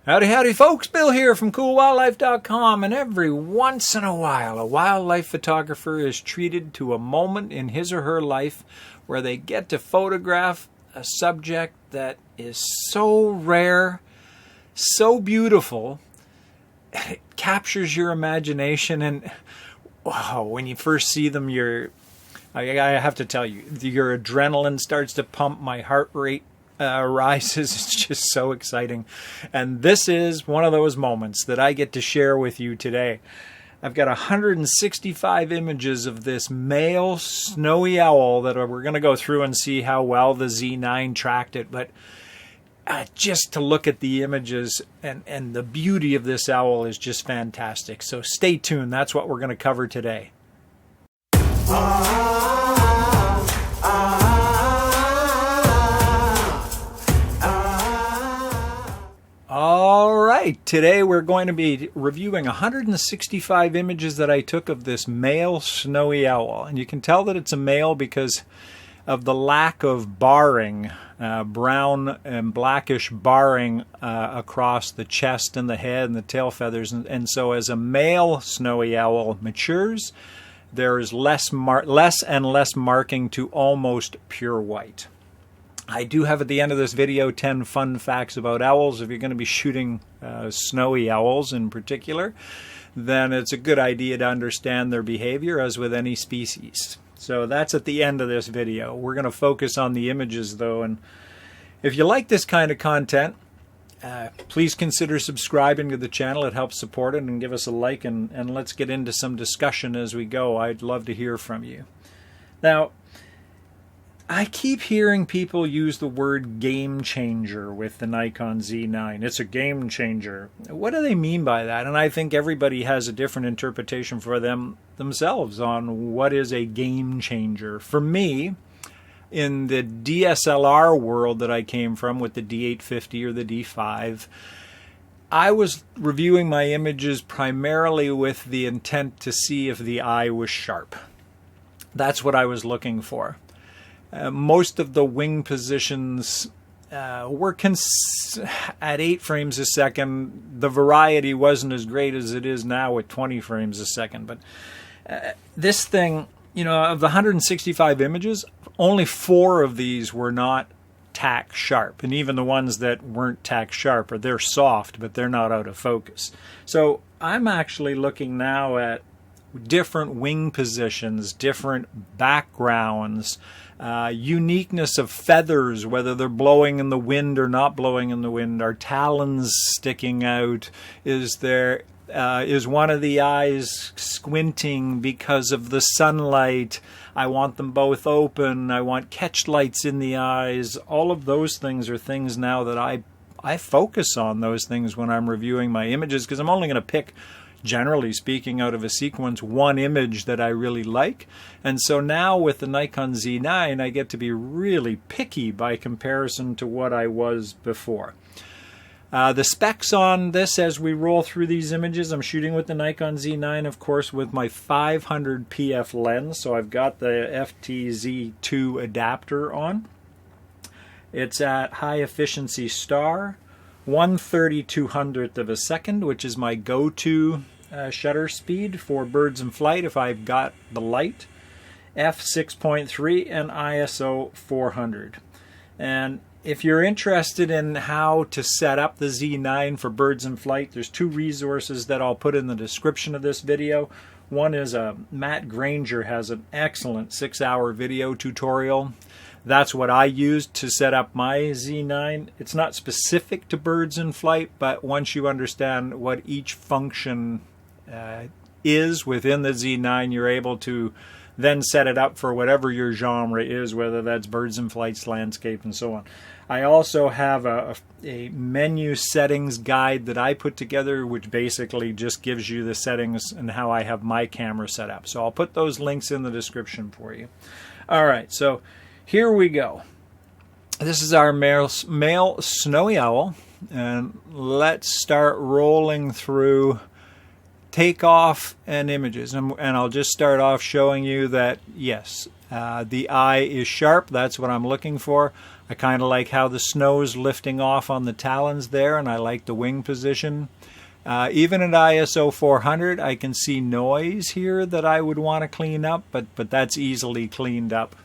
Howdy, howdy, folks. Bill here from CoolWildlife.com, and every once in a while, a wildlife photographer is treated to a moment in his or her life where they get to photograph a subject that is so rare, so beautiful, it captures your imagination, and wow, when you first see them, I have to tell you, your adrenaline starts to pump, my heart rate rises. It's just so exciting. And this is one of those moments that I get to share with you today. I've got 165 images of this male snowy owl that we're going to go through and see how well the Z9 tracked it. But just to look at the images and the beauty of this owl is just fantastic. So stay tuned. That's what we're going to cover today. All right, today we're going to be reviewing 165 images that I took of this male snowy owl. And you can tell that it's a male because of the lack of barring, brown and blackish barring across the chest and the head and the tail feathers. And so as a male snowy owl matures, there is less and less marking to almost pure white. I do have at the end of this video 10 fun facts about owls. If you're going to be shooting snowy owls in particular, then it's a good idea to understand their behavior as with any species. So that's at the end of this video. We're going to focus on the images though, and if you like this kind of content, please consider subscribing to the channel. It helps support it, and give us a like, and let's get into some discussion as we go. I'd love to hear from you. Now, I keep hearing people use the word game changer with the Nikon Z9. It's a game changer. What do they mean by that? And I think everybody has a different interpretation for themselves on what is a game changer. For me, in the DSLR world that I came from with the D850 or the D5, I was reviewing my images primarily with the intent to see if the eye was sharp. That's what I was looking for. Most of the wing positions were at 8 frames a second. The variety wasn't as great as it is now with 20 frames a second. But this thing, you know, of the 165 images, only 4 of these were not tack sharp. And even the ones that weren't tack sharp, or they're soft, but they're not out of focus. So I'm actually looking now at different wing positions, different backgrounds, uniqueness of feathers, whether they're blowing in the wind or not blowing in the wind. Are talons sticking out? Is one of the eyes squinting because of the sunlight? I want them both open. I want catch lights in the eyes. All of those things are things now that I focus on those things when I'm reviewing my images, because I'm only going to pick, generally speaking, out of a sequence, one image that I really like. And so now with the Nikon Z9, I get to be really picky by comparison to what I was before. The specs on this as we roll through these images, I'm shooting with the Nikon Z9, of course, with my 500 PF lens. So I've got the FTZ2 adapter on. It's at high efficiency star, 1/3200th of a second, which is my go-to shutter speed for birds in flight if I've got the light, f6.3 and ISO 400. And if you're interested in how to set up the Z9 for birds in flight, there's 2 resources that I'll put in the description of this video. One is Matt Granger has an excellent 6-hour video tutorial. That's what I used to set up my Z9. It's not specific to birds in flight, but once you understand what each function is within the Z9, you're able to then set it up for whatever your genre is, whether that's birds in flights, landscape, and so on. I also have a menu settings guide that I put together, which basically just gives you the settings and how I have my camera set up. So I'll put those links in the description for you. All right, so here we go. This is our male snowy owl, and let's start rolling through takeoff and images. And I'll just start off showing you that, yes, the eye is sharp. That's what I'm looking for. I kind of like how the snow's lifting off on the talons there, and I like the wing position. Even at ISO 400, I can see noise here that I would want to clean up, but that's easily cleaned up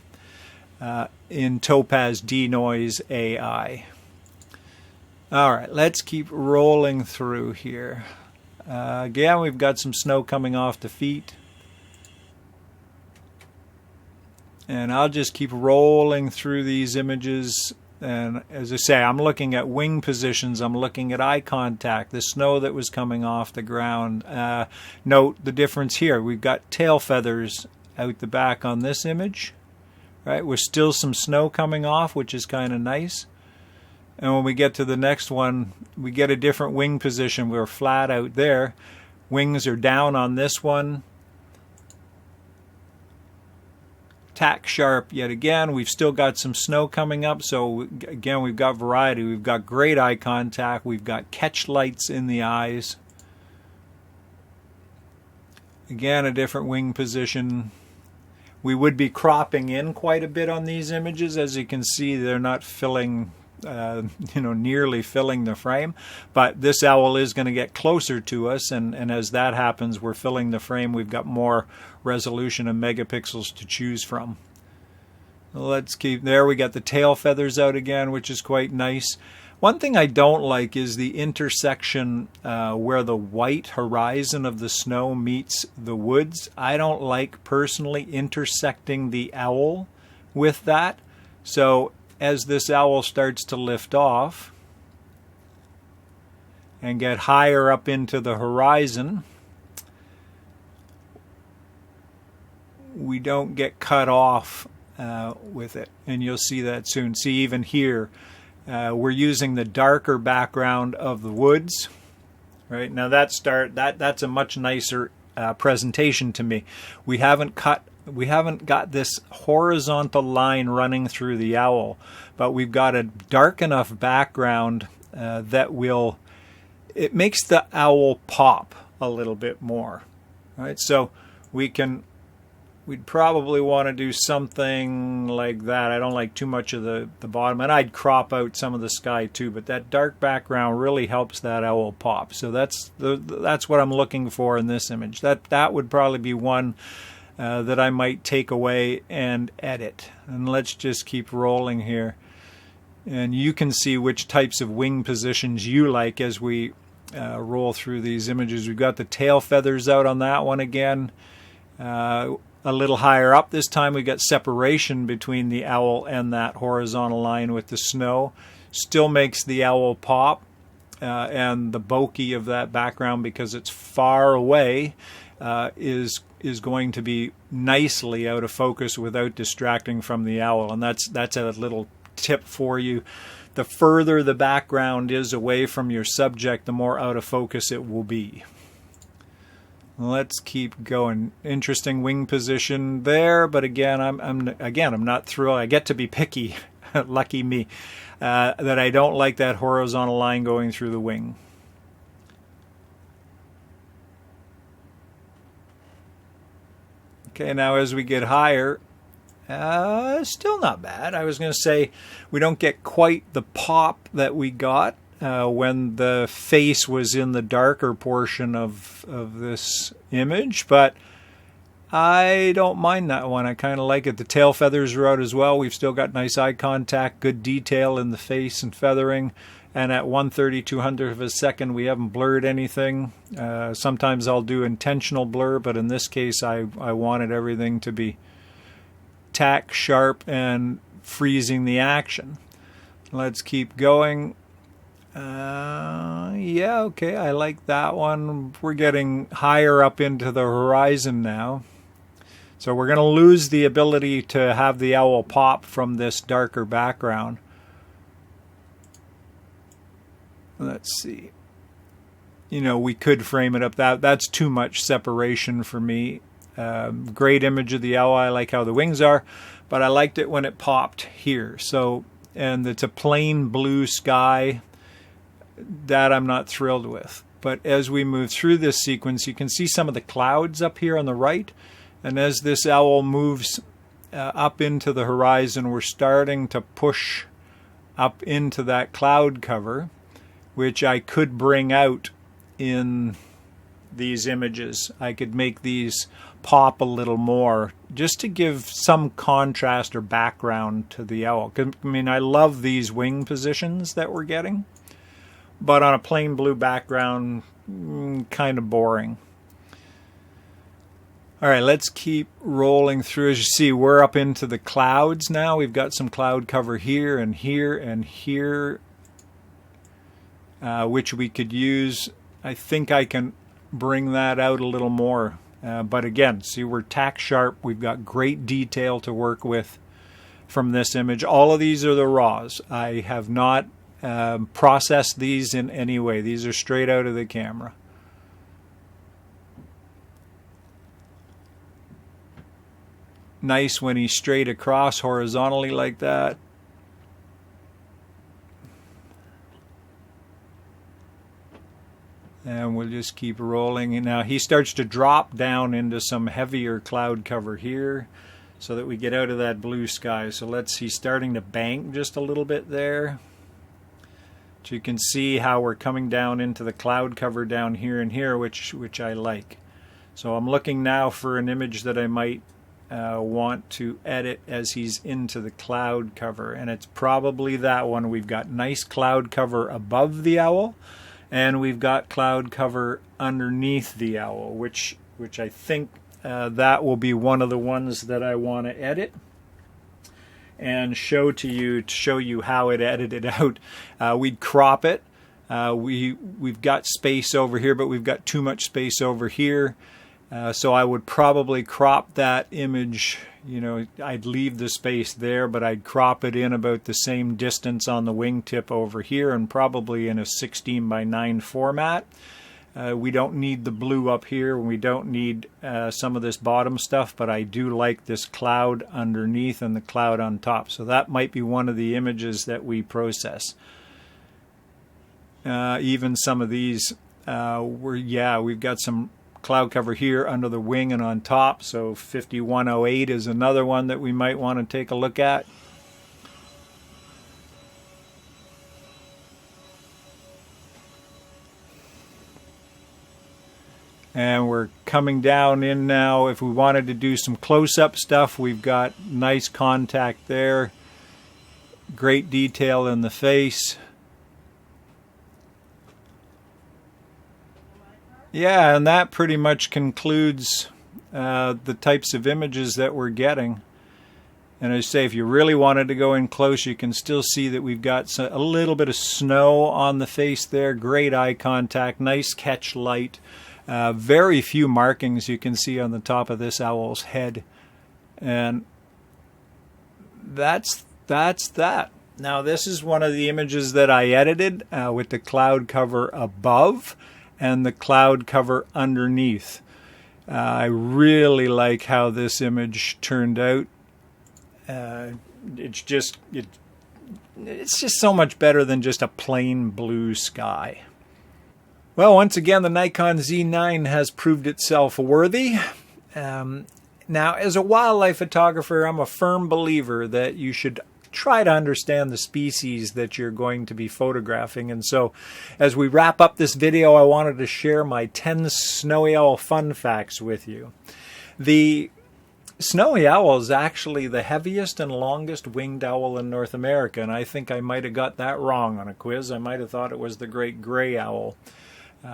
in Topaz Denoise AI. All right, let's keep rolling through here. Again, we've got some snow coming off the feet. And I'll just keep rolling through these images. And as I say, I'm looking at wing positions. I'm looking at eye contact, the snow that was coming off the ground. Note the difference here. We've got tail feathers out the back on this image. Right? With still some snow coming off, which is kind of nice. And when we get to the next one, we get a different wing position. We're flat out there. Wings are down on this one. Tack sharp yet again. We've still got some snow coming up. So again, we've got variety. We've got great eye contact. We've got catch lights in the eyes. Again, a different wing position. We would be cropping in quite a bit on these images. As you can see, they're not filling nearly filling the frame, but this owl is going to get closer to us, and as that happens, we're filling the frame. We've got more resolution and megapixels to choose from. Let's keep there. We got the tail feathers out again, which is quite nice. One thing I don't like is the intersection where the white horizon of the snow meets the woods. I don't like personally intersecting the owl with that. So as this owl starts to lift off and get higher up into the horizon, we don't get cut off with it. And you'll see that soon. See, even here, we're using the darker background of the woods. Right now, that's a much nicer presentation to me. We haven't got this horizontal line running through the owl, but we've got a dark enough background that it makes the owl pop a little bit more. Right, so we'd probably want to do something like that. I don't like too much of the bottom, and I'd crop out some of the sky too, but that dark background really helps that owl pop. So that's what I'm looking for in this image. That would probably be one that I might take away and edit. And let's just keep rolling here. And you can see which types of wing positions you like as we roll through these images. We've got the tail feathers out on that one again. A little higher up this time, we've got separation between the owl and that horizontal line with the snow. Still makes the owl pop. And the bokeh of that background, because it's far away, is going to be nicely out of focus without distracting from the owl. And that's a little tip for you. The further the background is away from your subject, the more out of focus it will be. Let's keep going. Interesting wing position there, but again, I'm not thrilled. I get to be picky, lucky me, that I don't like that horizontal line going through the wing. Okay, now as we get higher, still not bad. I was going to say we don't get quite the pop that we got when the face was in the darker portion of this image, but I don't mind that one. I kind of like it. The tail feathers are out as well. We've still got nice eye contact, good detail in the face and feathering, and at 1/3200th of a second we haven't blurred anything. Sometimes I'll do intentional blur, but in this case I wanted everything to be tack sharp and freezing the action. Let's keep going. Yeah, okay, I like that one. We're getting higher up into the horizon now. So we're going to lose the ability to have the owl pop from this darker background. Let's see. We could frame it up. That's too much separation for me. Great image of the owl. I like how the wings are, but I liked it when it popped here. So, and it's a plain blue sky. That I'm not thrilled with. But as we move through this sequence, you can see some of the clouds up here on the right. And as this owl moves up into the horizon, we're starting to push up into that cloud cover, which I could bring out in these images. I could make these pop a little more just to give some contrast or background to the owl. I mean, I love these wing positions that we're getting, but on a plain blue background, kind of boring. All right, let's keep rolling through. As you see, we're up into the clouds now. We've got some cloud cover here and here and here, which we could use. I think I can bring that out a little more. But again, see, we're tack sharp. We've got great detail to work with from this image. All of these are the raws. I have not processed these in any way. These are straight out of the camera. Nice when he's straight across horizontally like that. And we'll just keep rolling. And now he starts to drop down into some heavier cloud cover here so that we get out of that blue sky. So he's starting to bank just a little bit there. So you can see how we're coming down into the cloud cover down here and here, which I like. So I'm looking now for an image that I might want to edit as he's into the cloud cover, and it's probably that one. We've got nice cloud cover above the owl, and we've got cloud cover underneath the owl, which I think that will be one of the ones that I want to edit and show to you how it edited out. We'd crop it. We've got space over here, but we've got too much space over here. So I would probably crop that image, I'd leave the space there, but I'd crop it in about the same distance on the wingtip over here, and probably in a 16:9 format. We don't need the blue up here, and we don't need some of this bottom stuff, but I do like this cloud underneath and the cloud on top. So that might be one of the images that we process. Even some of these, we've got some cloud cover here under the wing and on top, so 5108 is another one that we might want to take a look at. And we're coming down in now. If we wanted to do some close-up stuff, we've got nice contact there, great detail in the face. Yeah, and that pretty much concludes the types of images that we're getting. And as I say, if you really wanted to go in close, you can still see that we've got a little bit of snow on the face there. Great eye contact, nice catch light. Very few markings you can see on the top of this owl's head. And that's that. Now, this is one of the images that I edited with the cloud cover above and the cloud cover underneath. I really like how this image turned out. It's just so much better than just a plain blue sky. Well, once again, the Nikon Z9 has proved itself worthy. Now, as a wildlife photographer, I'm a firm believer that you should try to understand the species that you're going to be photographing. And so as we wrap up this video, I wanted to share my 10 snowy owl fun facts with you. The snowy owl is actually the heaviest and longest winged owl in North America, and I think I might have got that wrong on a quiz. I might have thought it was the great gray owl.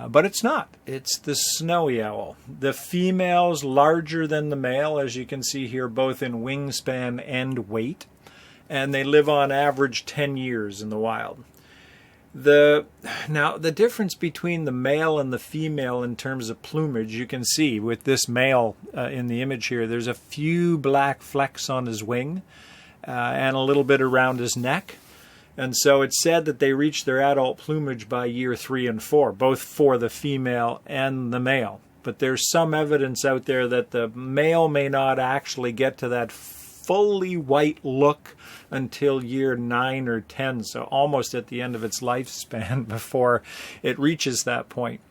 But it's not. It's the snowy owl. The female's larger than the male, as you can see here, both in wingspan and weight. And they live on average 10 years in the wild. Now, the difference between the male and the female in terms of plumage, you can see with this male in the image here, there's a few black flecks on his wing and a little bit around his neck. And so it's said that they reach their adult plumage by year 3 and 4, both for the female and the male. But there's some evidence out there that the male may not actually get to that fully white look until year 9 or 10, so almost at the end of its lifespan before it reaches that point.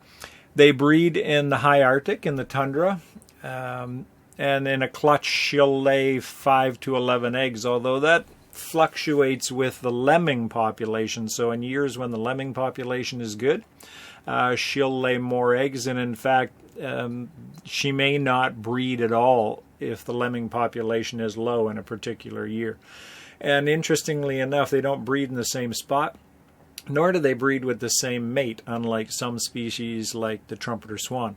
They breed in the high Arctic, in the tundra, and in a clutch she'll lay 5 to 11 eggs, although that fluctuates with the lemming population. So in years when the lemming population is good, she'll lay more eggs, and in fact she may not breed at all if the lemming population is low in a particular year. And interestingly enough, they don't breed in the same spot, nor do they breed with the same mate, unlike some species like the trumpeter swan.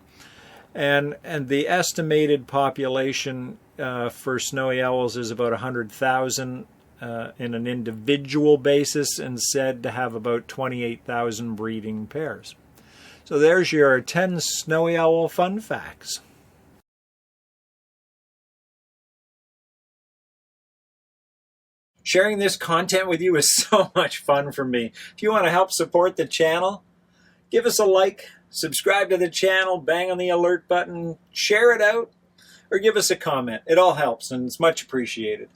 And the estimated population for snowy owls is about 100,000 in an individual basis, and said to have about 28,000 breeding pairs. So there's your 10 snowy owl fun facts. Sharing this content with you is so much fun for me. If you want to help support the channel, give us a like, subscribe to the channel, bang on the alert button, share it out, or give us a comment. It all helps, and it's much appreciated.